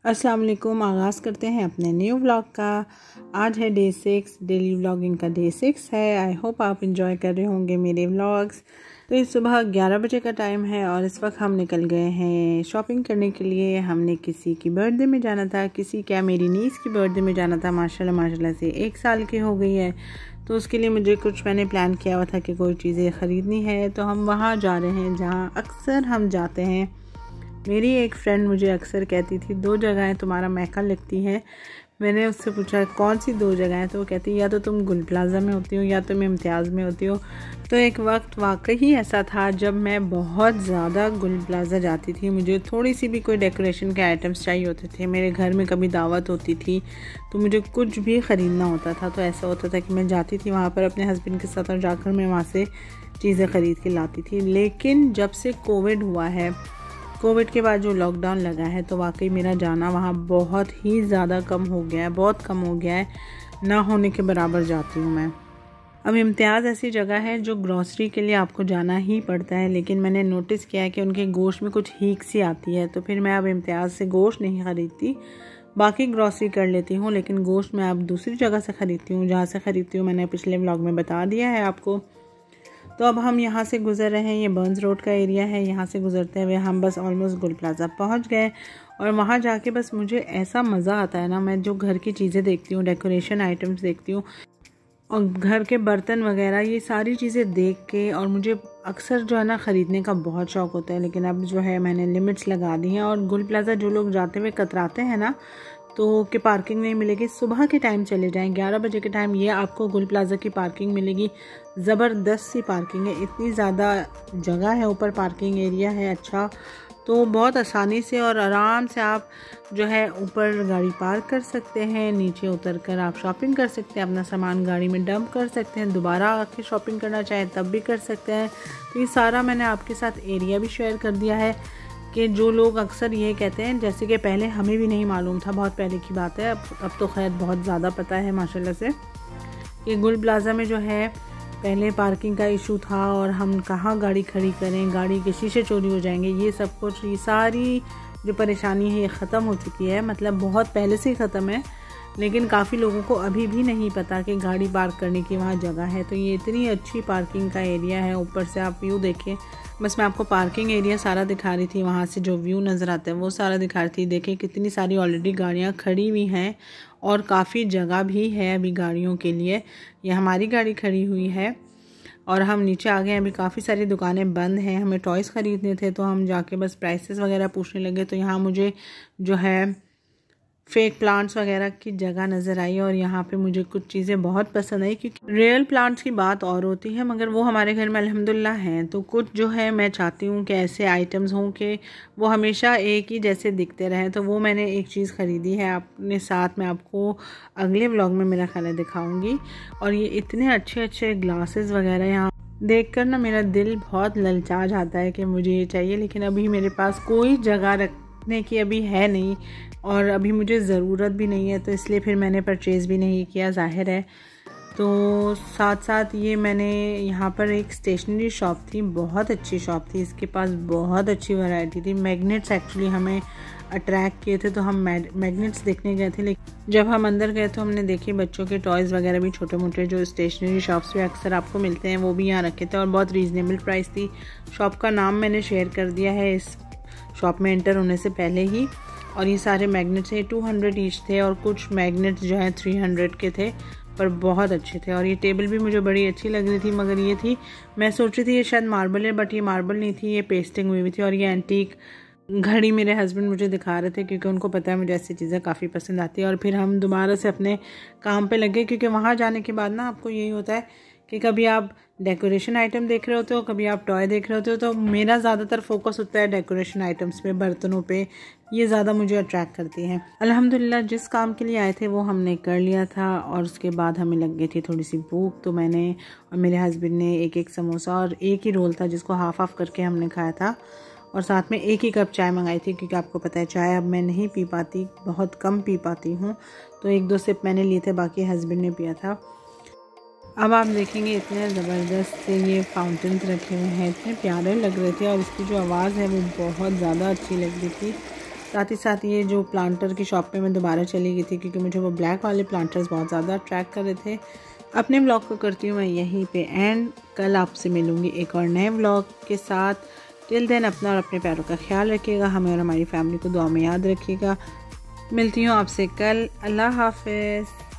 अस्सलाम वालेकुम। आगाज़ करते हैं अपने न्यू व्लॉग का। आज है डे 6, डेली व्लॉगिंग का डे 6 है। आई होप आप इंजॉय कर रहे होंगे मेरे व्लॉग्स। तो इस सुबह 11 बजे का टाइम है और इस वक्त हम निकल गए हैं शॉपिंग करने के लिए। हमने किसी की बर्थडे में जाना था, मेरी नीस की बर्थडे में जाना था। माशाल्लाह से 1 साल की हो गई है, तो उसके लिए मैंने प्लान किया हुआ था कि कोई चीज़ें ख़रीदनी है। तो हम वहाँ जा रहे हैं जहाँ अक्सर हम जाते हैं। मेरी एक फ्रेंड मुझे अक्सर कहती थी 2 जगहें तुम्हारा मैका लगती है। मैंने उससे पूछा कौन सी 2 जगहें, तो वो कहती या तो तुम गुल प्लाज़ा में होती हो या तुम इम्तियाज़ में होती हो। तो एक वक्त वाकई ऐसा था जब मैं बहुत ज़्यादा गुल प्लाज़ा जाती थी। मुझे थोड़ी सी भी कोई डेकोरेशन के आइटम्स चाहिए होते थे। मेरे घर में कभी दावत होती थी तो मुझे कुछ भी ख़रीदना होता था, तो ऐसा होता था कि मैं जाती थी वहाँ पर अपने हस्बैंड के साथ और जाकर मैं वहाँ से चीज़ें ख़रीद के लाती थी। लेकिन जब से कोविड हुआ है, कोविड के बाद जो लॉकडाउन लगा है, तो वाकई मेरा जाना वहाँ बहुत ही ज़्यादा कम हो गया है, बहुत कम हो गया है। ना होने के बराबर जाती हूँ मैं। अब इम्तियाज़ ऐसी जगह है जो ग्रॉसरी के लिए आपको जाना ही पड़ता है, लेकिन मैंने नोटिस किया है कि उनके गोश्त में कुछ हीक सी आती है, तो फिर मैं अब इम्तियाज़ से गोश्त नहीं ख़रीदती। बाकी ग्रॉसरी कर लेती हूँ, लेकिन गोश्त मैं अब दूसरी जगह से ख़रीदती हूँ। जहाँ से ख़रीदती हूँ मैंने पिछले व्लॉग में बता दिया है आपको। तो अब हम यहाँ से गुज़र रहे हैं, ये बर्न्स रोड का एरिया है। यहाँ से गुज़रते हुए हम बस ऑलमोस्ट गुल प्लाज़ा पहुँच गए। और वहाँ जाके बस मुझे ऐसा मज़ा आता है ना, मैं जो घर की चीज़ें देखती हूँ, डेकोरेशन आइटम्स देखती हूँ और घर के बर्तन वगैरह, ये सारी चीज़ें देख के, और मुझे अक्सर जो है ना ख़रीदने का बहुत शौक़ होता है। लेकिन अब जो है मैंने लिमिट्स लगा दी हैं। और गुल प्लाज़ा जो लोग जाते हुए कतराते हैं ना, तो कि पार्किंग नहीं मिलेगी, सुबह के टाइम चले जाएं 11 बजे के टाइम, ये आपको गुल प्लाज़ा की पार्किंग मिलेगी। ज़बरदस्त सी पार्किंग है, इतनी ज़्यादा जगह है, ऊपर पार्किंग एरिया है अच्छा। तो बहुत आसानी से और आराम से आप जो है ऊपर गाड़ी पार्क कर सकते हैं, नीचे उतर कर आप शॉपिंग कर सकते हैं, अपना सामान गाड़ी में डंप कर सकते हैं, दोबारा आके शॉपिंग करना चाहें तब भी कर सकते हैं। तो ये सारा मैंने आपके साथ एरिया भी शेयर कर दिया है कि जो लोग अक्सर ये कहते हैं, जैसे कि पहले हमें भी नहीं मालूम था, बहुत पहले की बात है, अब तो खैर बहुत ज़्यादा पता है माशाल्लाह से, कि गुल प्लाज़ा में जो है पहले पार्किंग का इशू था और हम कहाँ गाड़ी खड़ी करें, गाड़ी के शीशे चोरी हो जाएंगे, ये सब कुछ, ये सारी जो परेशानी है ये ख़त्म हो चुकी है। मतलब बहुत पहले से ही ख़त्म है, लेकिन काफ़ी लोगों को अभी भी नहीं पता कि गाड़ी पार्क करने की वहाँ जगह है। तो ये इतनी अच्छी पार्किंग का एरिया है। ऊपर से आप व्यू देखें, बस मैं आपको पार्किंग एरिया सारा दिखा रही थी, वहाँ से जो व्यू नज़र आता है वो सारा दिखा रही थी। देखें कितनी सारी ऑलरेडी गाड़ियाँ खड़ी हुई हैं और काफ़ी जगह भी है अभी गाड़ियों के लिए। ये हमारी गाड़ी खड़ी हुई है और हम नीचे आ गए हैं। अभी काफ़ी सारी दुकानें बंद हैं। हमें टॉयज़ ख़रीदने थे, तो हम जाके बस प्राइसेस वगैरह पूछने लगे। तो यहाँ मुझे जो है फेक प्लांट्स वगैरह की जगह नज़र आई और यहाँ पे मुझे कुछ चीज़ें बहुत पसंद आई, क्योंकि रियल प्लांट्स की बात और होती है, मगर वो हमारे घर में अल्हम्दुलिल्लाह हैं। तो कुछ जो है मैं चाहती हूँ कि ऐसे आइटम्स हों कि वो हमेशा एक ही जैसे दिखते रहें। तो वो मैंने एक चीज़ ख़रीदी है, अपने साथ मैं आपको अगले व्लॉग में मेरा ख्याल दिखाऊँगी। और ये इतने अच्छे अच्छे ग्लासेस वगैरह यहाँ देख कर ना मेरा दिल बहुत ललचा जाता है कि मुझे ये चाहिए, लेकिन अभी मेरे पास कोई जगह रखने की अभी है नहीं और अभी मुझे ज़रूरत भी नहीं है, तो इसलिए फिर मैंने परचेज़ भी नहीं किया, ज़ाहिर है। तो साथ साथ ये मैंने यहाँ पर एक स्टेशनरी शॉप थी, बहुत अच्छी शॉप थी, इसके पास बहुत अच्छी वैरायटी थी। मैग्नेट्स एक्चुअली हमें अट्रैक्ट किए थे, तो हम मैग्नेट्स देखने गए थे। लेकिन जब हम अंदर गए तो हमने देखे बच्चों के टॉयज़ वगैरह भी छोटे मोटे जो स्टेशनरी शॉप्स पे अक्सर आपको मिलते हैं, वो भी यहाँ रखे थे और बहुत रीज़नेबल प्राइस थी। शॉप का नाम मैंने शेयर कर दिया है इस शॉप में एंटर होने से पहले ही। और ये सारे मैग्नेट्स 200 ईच थे और कुछ मैग्नेट्स जो हैं 300 के थे, पर बहुत अच्छे थे। और ये टेबल भी मुझे बड़ी अच्छी लग रही थी, मगर ये थी, मैं सोच रही थी ये शायद मार्बल है, बट ये मार्बल नहीं थी, ये पेस्टिंग हुई हुई थी। और ये एंटीक घड़ी मेरे हस्बैंड मुझे दिखा रहे थे, क्योंकि उनको पता है मुझे ऐसी चीज़ें काफ़ी पसंद आती है। और फिर हम दोबारा से अपने काम पे लगे, क्योंकि वहाँ जाने के बाद ना आपको यही होता है कि कभी आप डेकोरेशन आइटम देख रहे होते हो, कभी आप टॉय देख रहे होते हो। तो मेरा ज़्यादातर फोकस होता है डेकोरेशन आइटम्स पे, बर्तनों पे, ये ज़्यादा मुझे अट्रैक्ट करती हैं। अल्हम्दुलिल्लाह जिस काम के लिए आए थे वो हमने कर लिया था और उसके बाद हमें लग गई थी थोड़ी सी भूख। तो मैंने और मेरे हस्बैंड ने एक समोसा और एक ही रोल था जिसको हाफ हाफ करके हमने खाया था, और साथ में एक ही कप चाय मंगाई थी, क्योंकि आपको पता है चाय अब मैं नहीं पी पाती, बहुत कम पी पाती हूँ। तो 1-2 सिप मैंने लिए थे, बाकी हस्बैंड ने पिया था। अब आप देखेंगे इतने ज़बरदस्त से ये फाउंटेन्स रखे हुए हैं, इतने प्यारे लग रहे थे और इसकी जो आवाज़ है वो बहुत ज़्यादा अच्छी लग रही थी। साथ ही साथ ये जो प्लांटर की शॉप पे मैं दोबारा चली गई थी क्योंकि मुझे वो ब्लैक वाले प्लांटर्स बहुत ज़्यादा अट्रैक्ट कर रहे थे। अपने व्लॉग को करती हूँ मैं यहीं पे एंड। कल आपसे मिलूँगी एक और नए व्लॉग के साथ। टिल देन अपना और अपने प्यारों का ख्याल रखिएगा, हमें और हमारी फैमिली को दुआ में याद रखिएगा। मिलती हूँ आपसे कल। अल्लाह हाफ़िज़।